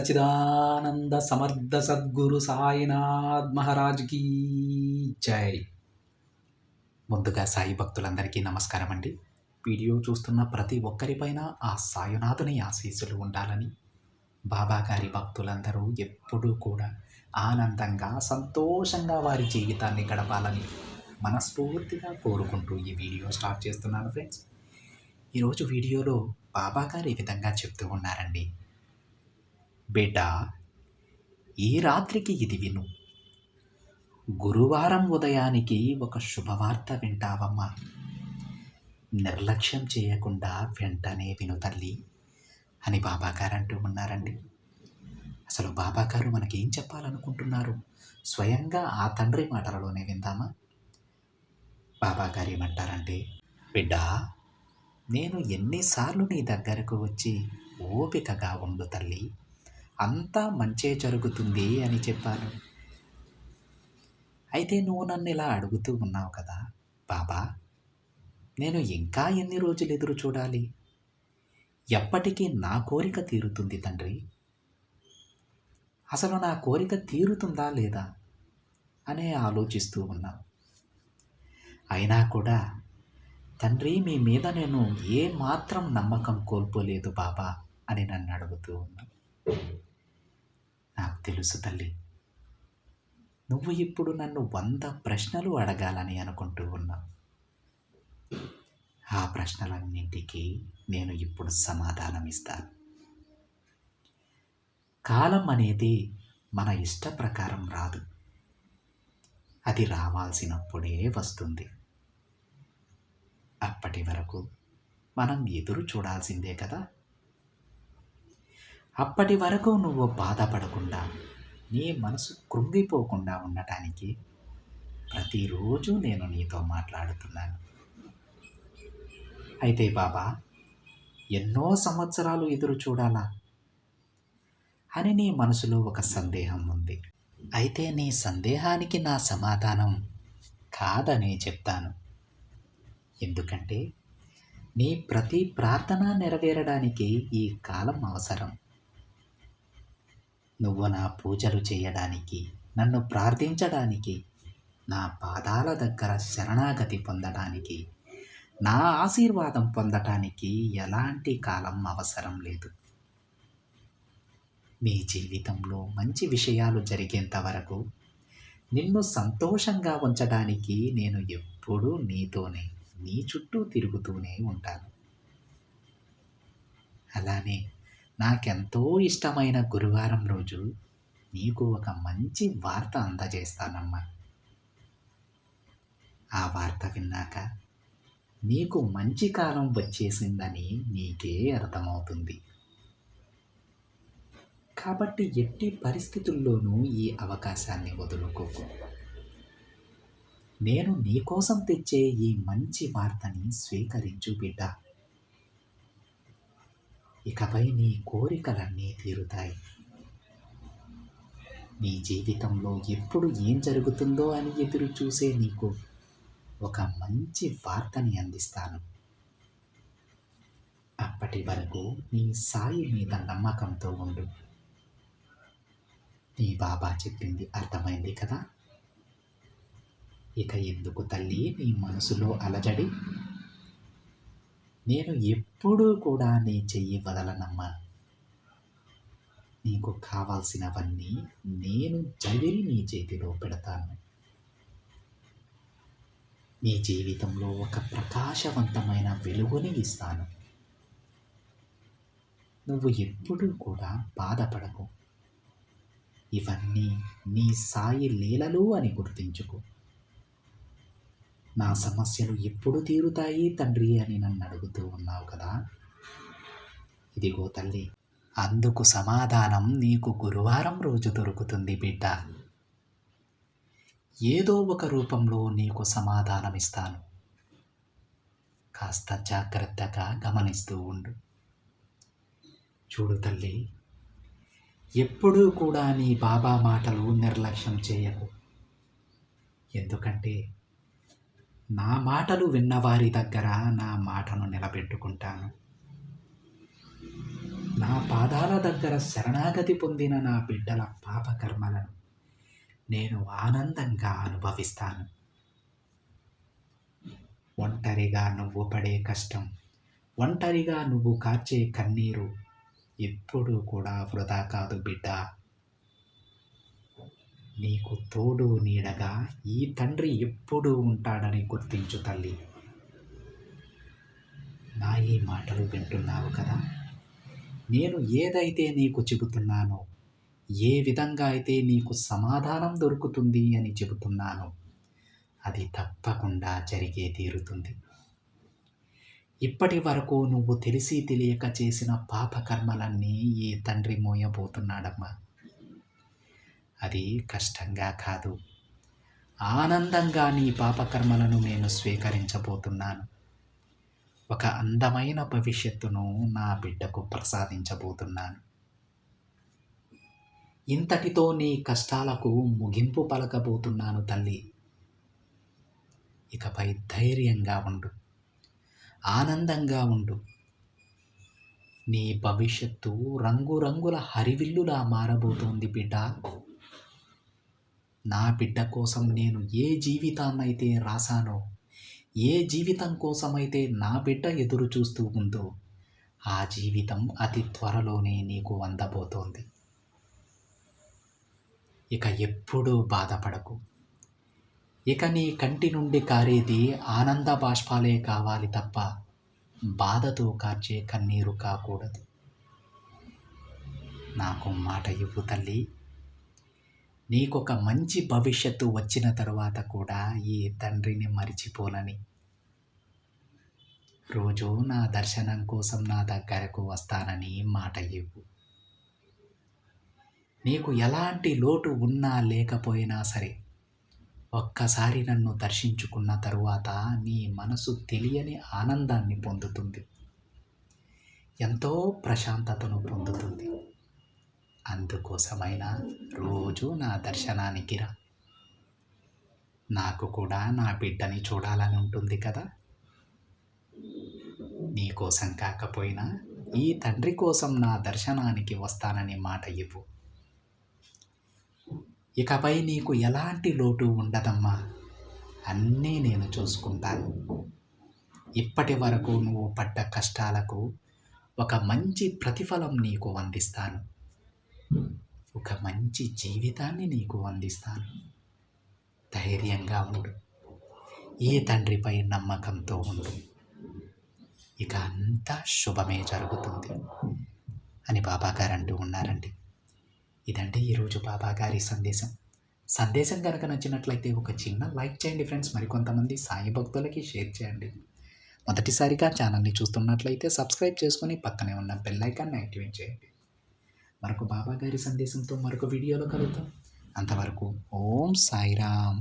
సచిదానంద సమర్థ సద్గురు సాయినాథ్ మహారాజ్ కీ జై. ముందుగా సాయి భక్తులందరికీ నమస్కారం అండి. వీడియో చూస్తున్న ప్రతి ఒక్కరిపైన ఆ సాయినాథుని ఆశీస్సులు ఉండాలని, బాబా గారి భక్తులందరూ ఎప్పుడూ కూడా ఆనందంగా సంతోషంగా వారి జీవితాన్ని గడపాలని మనస్ఫూర్తిగా కోరుకుంటూ ఈ వీడియో స్టార్ట్ చేస్తున్నాను ఫ్రెండ్స్. ఈరోజు వీడియోలో బాబా గారు ఈ విధంగా చెప్తూ ఉన్నారండి. బేటా, ఈ రాత్రికి ఇది విను. గురువారం ఉదయానికి ఒక శుభవార్త వింటావమ్మా. నిర్లక్ష్యం చేయకుండా వెంటనే విను తల్లి అని బాబాగారు అంటూ ఉన్నారండి. అసలు బాబాగారు మనకేం చెప్పాలనుకుంటున్నారు స్వయంగా ఆ తండ్రి మాటలలోనే విందామా. బాబాగారు ఏమంటారంటే, బిడ్డా, నేను ఎన్నిసార్లు నీ దగ్గరకు వచ్చి ఓపికగా ఉండు తల్లి, అంతా మంచే జరుగుతుంది అని చెప్పాను. అయితే నువ్వు నన్ను ఇలా అడుగుతూ ఉన్నావు కదా, బాబా, నేను ఇంకా ఎన్ని రోజులు ఎదురు చూడాలి? ఎప్పటికీ నా కోరిక తీరుతుంది తండ్రి? అసలు నా కోరిక తీరుతుందా లేదా అనే ఆలోచిస్తూ ఉన్నావు. అయినా కూడా తండ్రి, మీ మీద నేను ఏ మాత్రం నమ్మకం కోల్పోలేదు బాబా అని నన్ను అడుగుతూ ఉన్నావు. నాకు తెలుసు తల్లి, నువ్వు ఇప్పుడు నన్ను 100 ప్రశ్నలు అడగాలని అనుకుంటూ ఉన్నావు. ఆ ప్రశ్నలన్నింటికీ నేను ఇప్పుడు సమాధానం ఇస్తాను. కాలం అనేది మన ఇష్ట ప్రకారం రాదు, అది రావాల్సినప్పుడే వస్తుంది. అప్పటి వరకు మనం ఎదురు చూడాల్సిందే కదా. అప్పటి వరకు నువ్వు బాధపడకుండా, నీ మనసు కృంగిపోకుండా ఉండటానికి ప్రతిరోజు నేను నీతో మాట్లాడుతున్నాను. అయితే బాబా, ఎన్నో సంవత్సరాలు ఎదురు చూడాలా అని నీ మనసులో ఒక సందేహం ఉంది. అయితే నీ సందేహానికి నా సమాధానం కాదనే చెప్తాను. ఎందుకంటే నీ ప్రతి ప్రార్థన నెరవేరడానికి ఈ కాలం అవసరం. నువ్వు నా పూజలు చేయడానికి, నన్ను ప్రార్థించడానికి, నా పాదాల దగ్గర శరణాగతి పొందడానికి, నా ఆశీర్వాదం పొందటానికి ఎలాంటి కాలం అవసరం లేదు. నీ జీవితంలో మంచి విషయాలు జరిగేంత వరకు నిన్ను సంతోషంగా ఉంచడానికి నేను ఎప్పుడూ నీతోనే, నీ చుట్టూ తిరుగుతూనే ఉంటాను. అలానే నాకెంతో ఇష్టమైన గురువారం రోజు నీకు ఒక మంచి వార్త అందజేస్తానమ్మా. ఆ వార్త విన్నాక నీకు మంచి కాలం వచ్చేసిందని నీకే అర్థమవుతుంది. కాబట్టి ఎట్టి పరిస్థితుల్లోనూ ఈ అవకాశాన్ని వదులుకోకు. నేను నీకోసం తెచ్చే ఈ మంచి వార్తని స్వీకరించు బిడ్డ. ఇకపై నీ కోరికలన్నీ తీరుతాయి. నీ జీవితంలో ఎప్పుడు ఏం జరుగుతుందో అని ఎదురు చూసే నీకు ఒక మంచి వార్తని అందిస్తాను. అప్పటి వరకు నీ సాయి మీద నమ్మకంతో ఉండు. నీ బాబా చెప్పింది అర్థమైంది కదా. ఇక ఎందుకు తల్లి నీ మనసులో అలజడి? నేను ఎప్పుడూ కూడా నీ చెయ్యి వదలనమ్మా. నీకు కావాల్సినవన్నీ నేను జగిరి నీ చేతిలో పెడతాను. నీ జీవితంలో ఒక ప్రకాశవంతమైన వెలుగుని ఇస్తాను. నువ్వు ఎప్పుడూ కూడా బాధపడకు. ఇవన్నీ నీ సాయి లీలలు అని గుర్తించుకో. నా సమస్యలు ఎప్పుడు తీరుతాయి తండ్రి అని నన్ను అడుగుతూ ఉన్నావు కదా. ఇదిగో తల్లి, అందుకు సమాధానం నీకు గురువారం రోజు దొరుకుతుంది బిడ్డ. ఏదో ఒక రూపంలో నీకు సమాధానం ఇస్తాను. కాస్త జాగ్రత్తగా గమనిస్తూ ఉండు. చూడు తల్లి, ఎప్పుడూ కూడా నీ బాబా మాటలు నిర్లక్ష్యం చేయకు. ఎందుకంటే నా మాటలు విన్నవారి దగ్గర నా మాటను నిలబెట్టుకుంటాను. నా పాదాల దగ్గర శరణాగతి పొందిన నా బిడ్డల పాపకర్మలను నేను ఆనందంగా అనుభవిస్తాను. ఒంటరిగా నువ్వు పడే కష్టం, ఒంటరిగా నువ్వు కార్చే కన్నీరు ఎప్పుడూ కూడా వృధా కాదు బిడ్డ. నీకు తోడు నీడగా ఈ తండ్రి ఎప్పుడూ ఉంటాడని గుర్తించు తల్లి. నా ఈ మాటలు వింటున్నావు కదా? నేను ఏదైతే నీకు చెబుతున్నానో, ఏ విధంగా అయితే నీకు సమాధానం దొరుకుతుంది అని చెబుతున్నానో, అది తప్పకుండా జరిగే తీరుతుంది. ఇప్పటి వరకు నువ్వు తెలిసి తెలియక చేసిన పాపకర్మలన్నీ ఈ తండ్రి మోయబోతున్నాడమ్మా. అది కష్టంగా కాదు, ఆనందంగా నీ పాపకర్మలను నేను స్వీకరించబోతున్నాను. ఒక అందమైన భవిష్యత్తును నా బిడ్డకు ప్రసాదించబోతున్నాను. ఇంతటితో నీ కష్టాలకు ముగింపు పలకబోతున్నాను తల్లి. ఇకపై ధైర్యంగా ఉండు, ఆనందంగా ఉండు. నీ భవిష్యత్తు రంగురంగుల హరివిల్లులా మారబోతోంది బిడ్డ. నా బిడ్డ కోసం నేను ఏ జీవితాన్నైతే రాశానో, ఏ జీవితం కోసమైతే నా బిడ్డ ఎదురు చూస్తూ ఉందో, ఆ జీవితం అతి త్వరలోనే నీకు అందబోతోంది. ఇక ఎప్పుడూ బాధపడకు. ఇక నీ కంటి నుండి కారేది ఆనంద బాష్పాలే కావాలి తప్ప బాధతో కార్చే కన్నీరు కాకూడదు. నాకు మాట ఇవ్వు తల్లి. నీకొక మంచి భవిష్యత్తు వచ్చిన తరువాత కూడా ఈ తండ్రిని మరిచిపోనని. రోజు నా దర్శనం కోసం నా దగ్గరకు వస్తానని మాట ఇవ్వు. నీకు ఎలాంటి లోటు ఉన్నా లేకపోయినా సరే, ఒక్కసారి నన్ను దర్శించుకున్న తరువాత నీ మనసు తెలియని ఆనందాన్ని పొందుతుంది, ఎంతో ప్రశాంతతను పొందుతుంది. అందుకోసమైనా రోజు నా దర్శనానికి రా. నాకు కూడా నా బిడ్డని చూడాలని ఉంటుంది కదా. నీ కోసం కాకపోయినా ఈ తండ్రి కోసం నా దర్శనానికి వస్తానని మాట ఇవ్వు. ఇకపై నీకు ఎలాంటి లోటు ఉండదమ్మా. అన్నీ నేను చూసుకుంటాను. ఇప్పటి వరకు నువ్వు పడ్డ కష్టాలకు ఒక మంచి ప్రతిఫలం నీకు అందిస్తాను. ఒక మంచి జీవితాన్ని నీకు అందిస్తాను. ధైర్యంగా ఉండు, ఈ తండ్రిపై నమ్మకంతో ఉండు. ఇక అంతా శుభమే జరుగుతుంది అని బాబాగారు అంటూ ఉన్నారండి. ఇదంటే ఈరోజు బాబాగారి సందేశం కనుక నచ్చినట్లయితే ఒక చిన్న లైక్ చేయండి ఫ్రెండ్స్. మరికొంతమంది సాయి భక్తులకి షేర్ చేయండి. మొదటిసారిగా ఛానల్ని చూస్తున్నట్లయితే సబ్స్క్రైబ్ చేసుకొని పక్కనే ఉన్న బెల్ ఐకాన్ని యాక్టివేట్ చేయండి. మరొక బాబాగారి సందేశంతో మరొక వీడియోలో కలుద్దాం. అంతవరకు ఓం సాయిరామ్.